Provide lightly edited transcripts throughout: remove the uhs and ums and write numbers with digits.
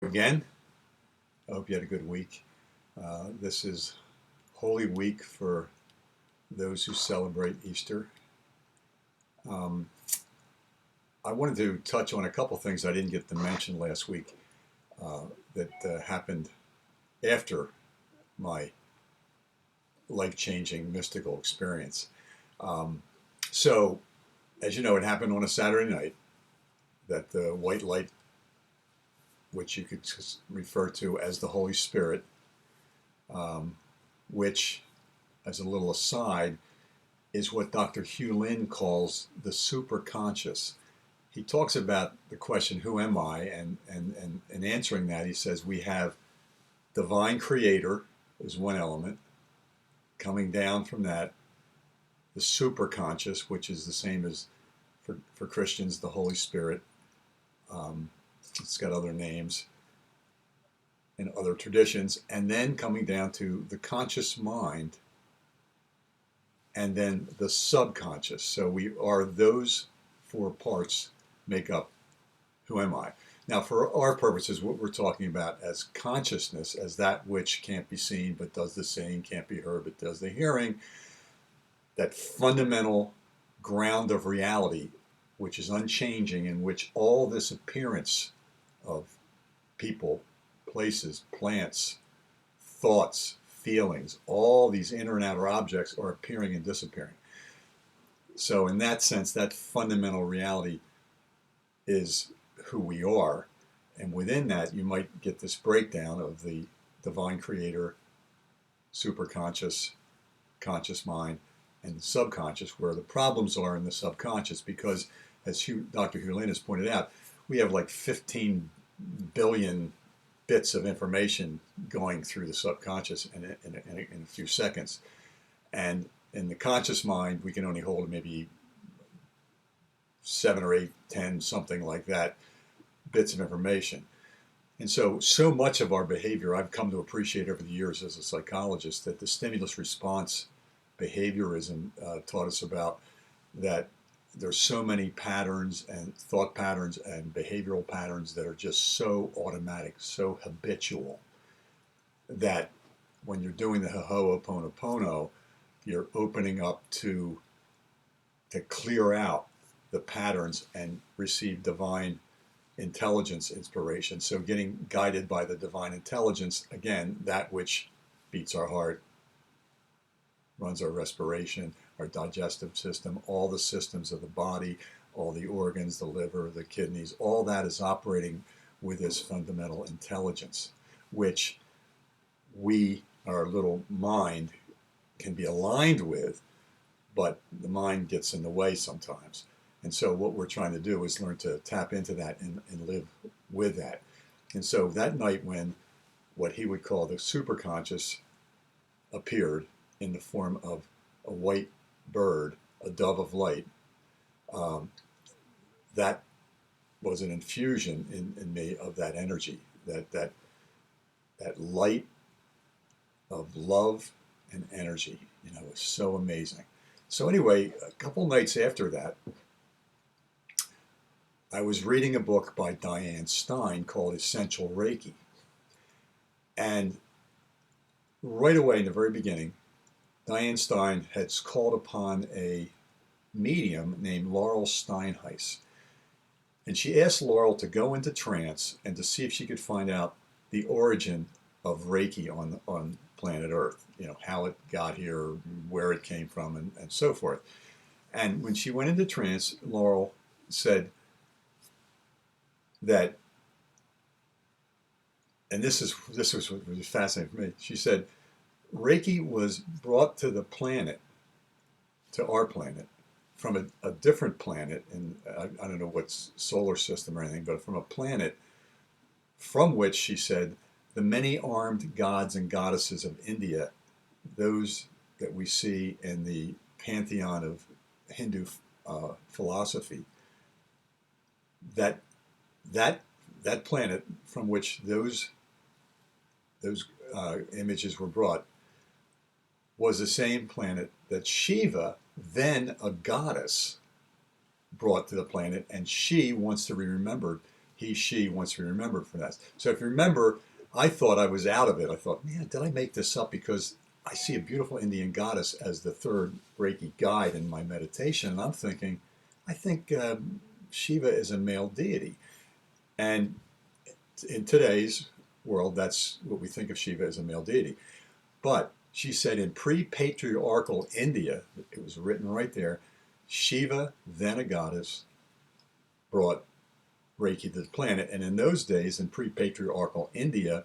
Again, I hope you had a good week. This is Holy Week for those who celebrate Easter. Um, I wanted to touch on a couple things I didn't get to mention last week uh, that happened after my life-changing mystical experience. Um, so, as you know, it happened on a Saturday night that the white light, which you could refer to as the Holy Spirit, um, which, as a little aside, is what Dr. Hew Len calls the superconscious. He talks about the question, who am I? And answering that, he says we have divine creator is one element. Coming down from that, the superconscious, which is the same as for Christians, the Holy Spirit. It's got other names in other traditions. And then coming down to the conscious mind, and then the subconscious. So we are those four parts make up who am I. Now, for our purposes, what we're talking about as consciousness, as that which can't be seen but does the seeing, can't be heard but does the hearing, that fundamental ground of reality, which is unchanging, in which all this appearance of people, places, plants, thoughts, feelings, all these inner and outer objects are appearing and disappearing. So in that sense, that fundamental reality is who we are. And within that, you might get this breakdown of the divine creator, superconscious, conscious mind, and subconscious, where the problems are in the subconscious, because as Dr. Hew Len has pointed out, we have like 15 billion bits of information going through the subconscious in a few seconds. And in the conscious mind, we can only hold maybe 7 or 8, 10, something like that, bits of information. And so much of our behavior, I've come to appreciate over the years as a psychologist, that the stimulus response behaviorism taught us about, that there's so many patterns and thought patterns and behavioral patterns that are just so automatic, so habitual, that when you're doing the Ho'oponopono, you're opening up to clear out the patterns and receive divine intelligence inspiration. So getting guided by the divine intelligence, again, that which beats our heart, runs our respiration, our digestive system, all the systems of the body, all the organs, the liver, the kidneys, all that is operating with this fundamental intelligence, which we, our little mind, can be aligned with, but the mind gets in the way sometimes. And so what we're trying to do is learn to tap into that and live with that. And so that night, when what he would call the superconscious appeared in the form of a white bird, a dove of light, that was an infusion in me of that energy, that light of love and energy. It was so amazing. So anyway, a couple nights after that, I was reading a book by Diane Stein called Essential Reiki. And right away in the very beginning, Diane Stein had called upon a medium named Laurel Steinheis. And she asked Laurel to go into trance and to see if she could find out the origin of Reiki on planet Earth, how it got here, where it came from, and so forth. And when she went into trance, Laurel said that, and this was what was fascinating for me. She said Reiki was brought to the planet, to our planet, from a different planet, and I don't know what solar system or anything, but from a planet from which, she said, the many armed gods and goddesses of India, those that we see in the pantheon of Hindu philosophy, that planet from which those images were brought was the same planet that Shiva, then a goddess, brought to the planet, and she wants to be remembered he, she wants to be remembered for that. So if you remember, I thought I was out of it. I thought, man, did I make this up? Because I see a beautiful Indian goddess as the third Reiki guide in my meditation, and I'm thinking, I think Shiva is a male deity. And in today's world, that's what we think of Shiva as a male deity. But she said in pre-patriarchal India, it was written right there, Shiva, then a goddess, brought Reiki to the planet. And in those days, in pre-patriarchal India,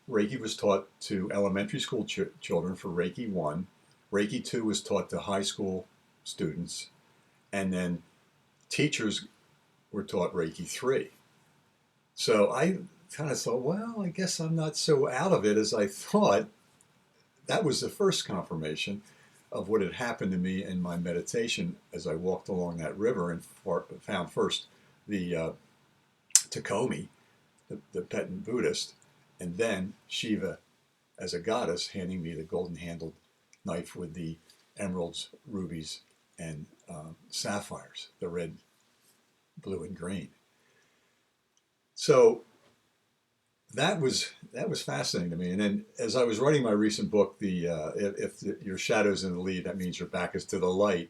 Reiki was taught to elementary school children for Reiki 1. Reiki 2 was taught to high school students. And then teachers were taught Reiki 3. So I kind of thought, well, I guess I'm not so out of it as I thought. That was the first confirmation of what had happened to me in my meditation as I walked along that river and found first the Takomi, the Tibetan Buddhist, and then Shiva as a goddess handing me the golden-handled knife with the emeralds, rubies, and sapphires, the red, blue, and green. So that was fascinating to me. And then as I was writing my recent book, if your shadow's in the lead, that means your back is to the light,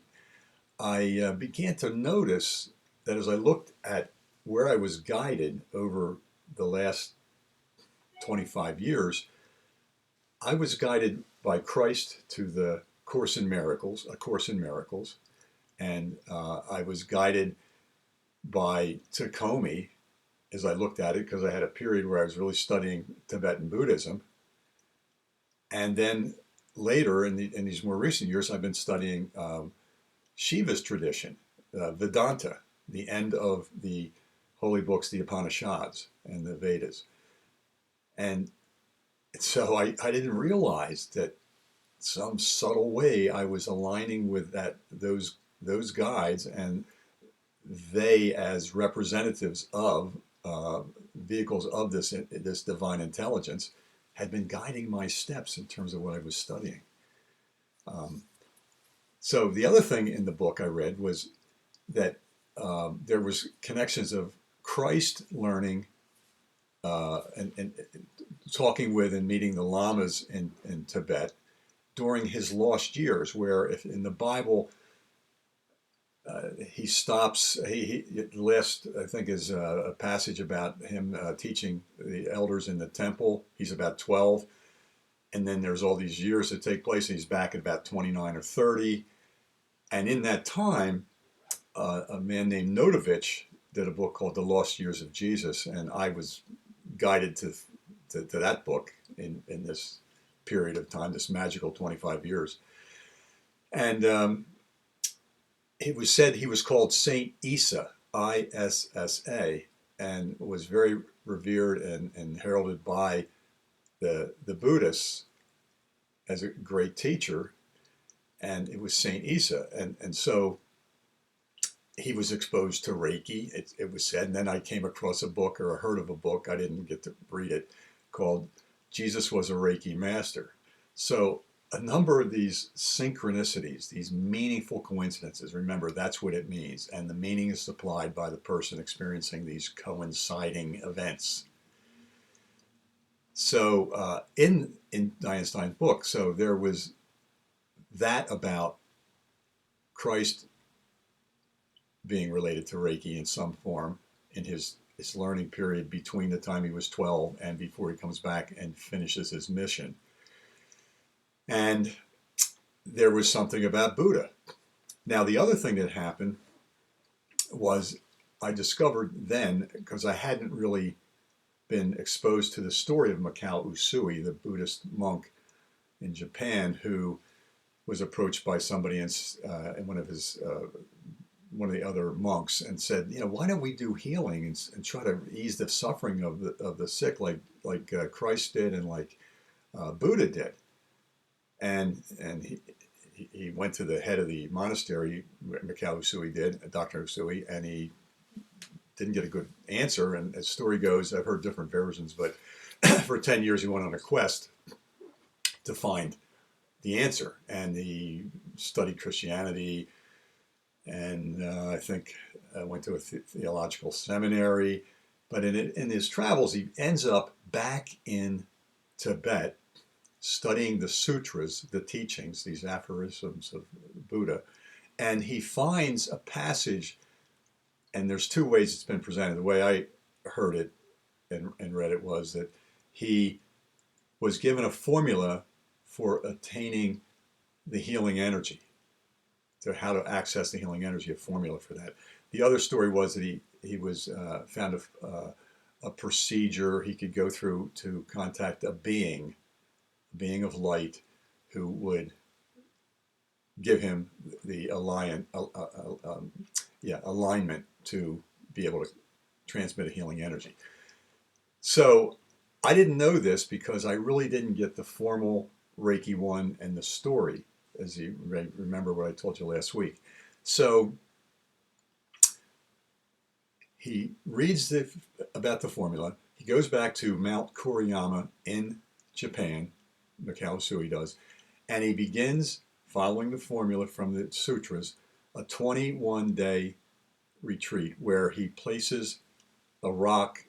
I began to notice that as I looked at where I was guided over the last 25 years, I was guided by Christ to the Course in Miracles, A Course in Miracles, and I was guided by Takomi as I looked at it, because I had a period where I was really studying Tibetan Buddhism. And then later, in these more recent years, I've been studying Shiva's tradition, Vedanta, the end of the holy books, the Upanishads and the Vedas. And so I didn't realize that some subtle way I was aligning with those guides, and they as representatives of vehicles of this divine intelligence had been guiding my steps in terms of what I was studying. So the other thing in the book I read was that there was connections of Christ learning and talking with and meeting the lamas in Tibet during his lost years, where if in the Bible he stops, the last, I think, is a passage about him teaching the elders in the temple. He's about 12. And then there's all these years that take place, and he's back at about 29 or 30. And in that time, a man named Notovich did a book called The Lost Years of Jesus. And I was guided to that book in this period of time, this magical 25 years. And it was said he was called Saint Issa, Issa, and was very revered and heralded by the Buddhists as a great teacher. And it was Saint Issa. And so he was exposed to Reiki, it was said. And then I came across a book, or I heard of a book, I didn't get to read it, called Jesus Was a Reiki Master. So a number of these synchronicities, these meaningful coincidences, remember, that's what it means. And the meaning is supplied by the person experiencing these coinciding events. So in Diane Stein's book, so there was that about Christ being related to Reiki in some form in his learning period between the time he was 12 and before he comes back and finishes his mission. And there was something about Buddha. Now, the other thing that happened was I discovered then, because I hadn't really been exposed to the story of Mikao Usui, the Buddhist monk in Japan, who was approached by somebody in one of the other monks and said, why don't we do healing and try to ease the suffering of the sick like Christ did and like Buddha did. And he went to the head of the monastery, Mikao Usui did, Dr. Usui, and he didn't get a good answer. And as the story goes, I've heard different versions, but for 10 years he went on a quest to find the answer. And he studied Christianity, and I think went to a theological seminary, But in his travels, he ends up back in Tibet studying the sutras, the teachings, these aphorisms of Buddha, and he finds a passage, and there's two ways it's been presented. The way I heard it and read it was that he was given a formula for attaining the healing energy, to how to access the healing energy, a formula for that. The other story was that he was found a procedure he could go through to contact a being of light, who would give him the alignment to be able to transmit a healing energy. So I didn't know this because I really didn't get the formal Reiki 1 and the story, as you remember what I told you last week. So he reads about the formula. He goes back to Mount Kuriyama in Japan, Mikao Sui does, and he begins following the formula from the sutras, a 21-day retreat where he places a rock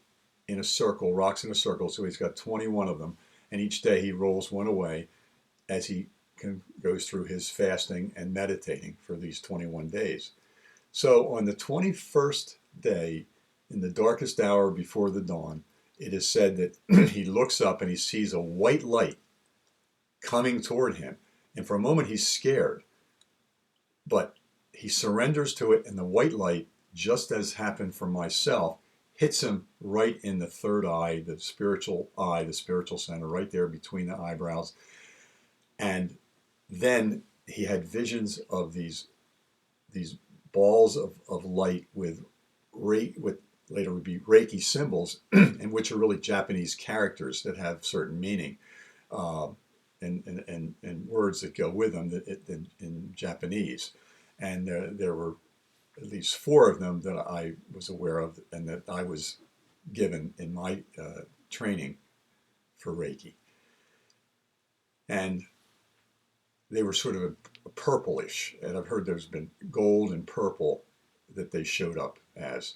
in a circle, rocks in a circle, so he's got 21 of them, and each day he rolls one away as he goes through his fasting and meditating for these 21 days. So on the 21st day, in the darkest hour before the dawn, it is said that he looks up and he sees a white light coming toward him. And for a moment he's scared, but he surrenders to it, and the white light, just as happened for myself, hits him right in the third eye, the spiritual center, right there between the eyebrows. And then he had visions of these balls of light with later would be Reiki symbols, and which are really Japanese characters that have certain meaning, and words that go with them in Japanese. And there were at least 4 of them that I was aware of and that I was given in my training for Reiki. And they were sort of a purplish, and I've heard there's been gold and purple that they showed up as,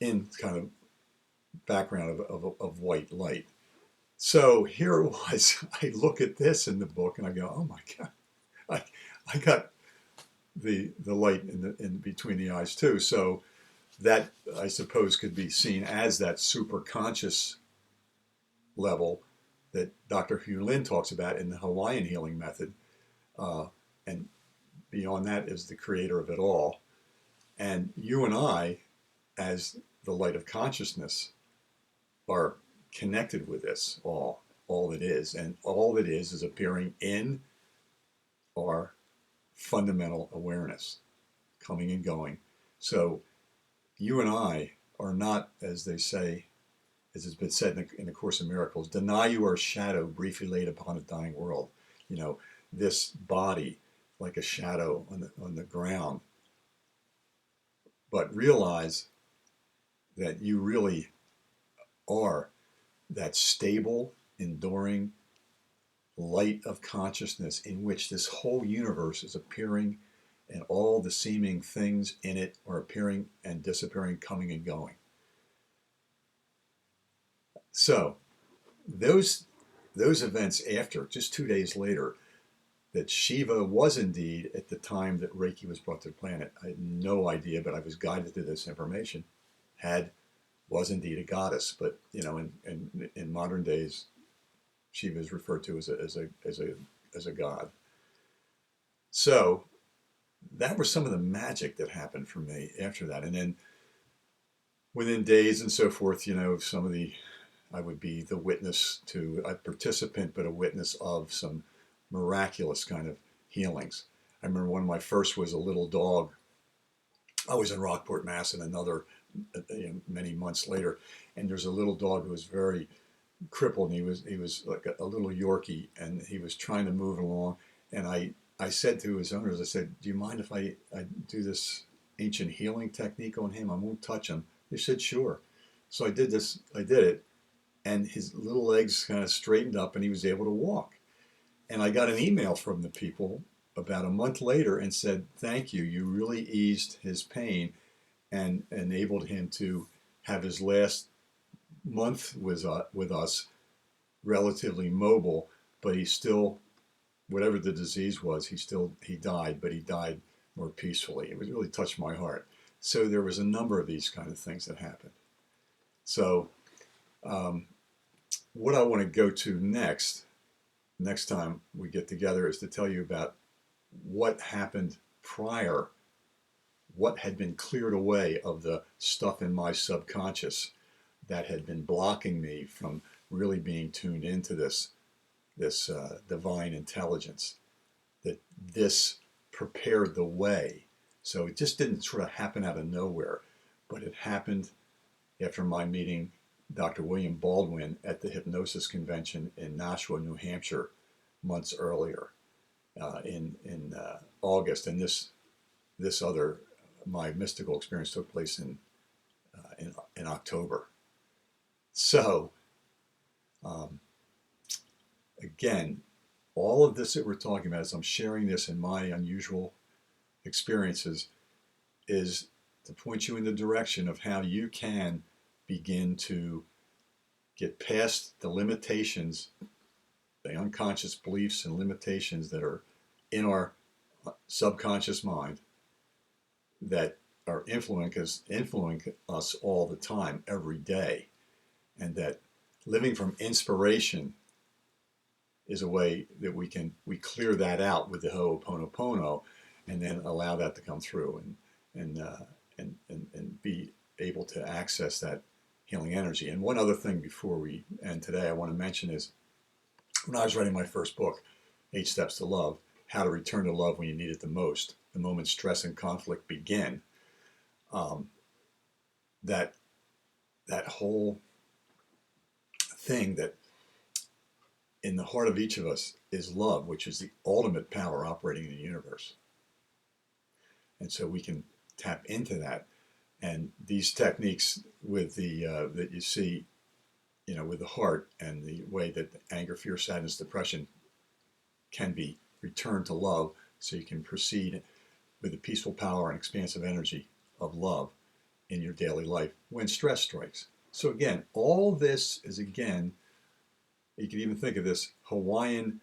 in kind of background of white light. So here it was. I look at this in the book and I go, oh my God, I got the light in between the eyes too. So that, I suppose, could be seen as that superconscious level that Dr. Hew Len talks about in the Hawaiian healing method. And beyond that is the creator of it all. And you and I, as the light of consciousness, are connected with this all that is. And all that is appearing in our fundamental awareness, coming and going. So you and I are not, as they say, as has been said in the Course in Miracles, deny you are a shadow briefly laid upon a dying world. You know, this body like a shadow on the ground. But realize that you really are that stable, enduring light of consciousness in which this whole universe is appearing, and all the seeming things in it are appearing and disappearing, coming and going. So those events after, just 2 days later, that Shiva was indeed, at the time that Reiki was brought to the planet, I had no idea, but I was guided to this information, was indeed a goddess. But you know, in modern days, Shiva is referred to as a god. So that was some of the magic that happened for me after that. And then within days and so forth, you know, I would be the witness to, a participant, but a witness of some miraculous kind of healings. I remember one of my first was a little dog. I was in Rockport, Mass, and another many months later, and there's a little dog who was very crippled, and he was like a little Yorkie, and he was trying to move along. And I said to his owners, I said, do you mind if I do this ancient healing technique on him? I won't touch him. They said, sure. So I did it, and his little legs kind of straightened up and he was able to walk. And I got an email from the people about a month later and said, thank you, you really eased his pain. and enabled him to have his last month with us relatively mobile, but he still, whatever the disease was, he died, but he died more peacefully. It really touched my heart. So there was a number of these kind of things that happened. So what I want to go to next time we get together, is to tell you about what happened prior, what had been cleared away of the stuff in my subconscious that had been blocking me from really being tuned into this divine intelligence, that this prepared the way. So it just didn't sort of happen out of nowhere, but it happened after my meeting Dr. William Baldwin at the hypnosis convention in Nashua, New Hampshire, months earlier, in August. And this other, my mystical experience, took place in October. So again, all of this that we're talking about, as I'm sharing this in my unusual experiences, is to point you in the direction of how you can begin to get past the limitations, the unconscious beliefs and limitations that are in our subconscious mind, that are influencing us all the time, every day. And that living from inspiration is a way that we clear that out with the Ho'oponopono, and then allow that to come through and be able to access that healing energy. And one other thing before we end today I want to mention is, when I was writing my first book, 8 Steps to Love, How to Return to Love When You Need It the Most, the moment stress and conflict begin, that whole thing, that in the heart of each of us is love, which is the ultimate power operating in the universe. And so we can tap into that. And these techniques with the that you see, with the heart, and the way that anger, fear, sadness, depression can be returned to love, so you can proceed with the peaceful power and expansive energy of love in your daily life when stress strikes. So again, all this is, again, you can even think of this Hawaiian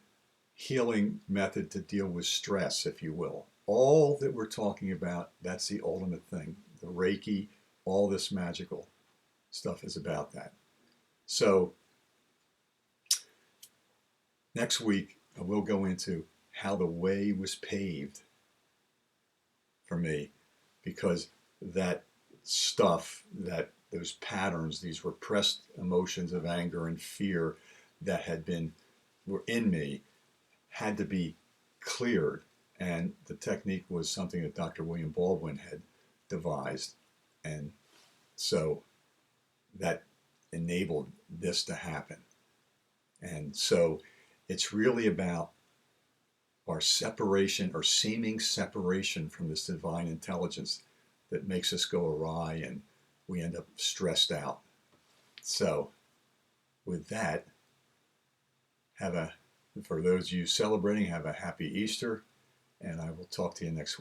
healing method to deal with stress, if you will. All that we're talking about, that's the ultimate thing. The Reiki, all this magical stuff is about that. So next week, I will go into how the way was paved for me, because that stuff, those patterns, these repressed emotions of anger and fear that were in me, had to be cleared. And the technique was something that Dr. William Baldwin had devised. And so that enabled this to happen. And so it's really about our separation, or seeming separation, from this divine intelligence that makes us go awry and we end up stressed out. So with that, for those of you celebrating, have a happy Easter, and I will talk to you next week.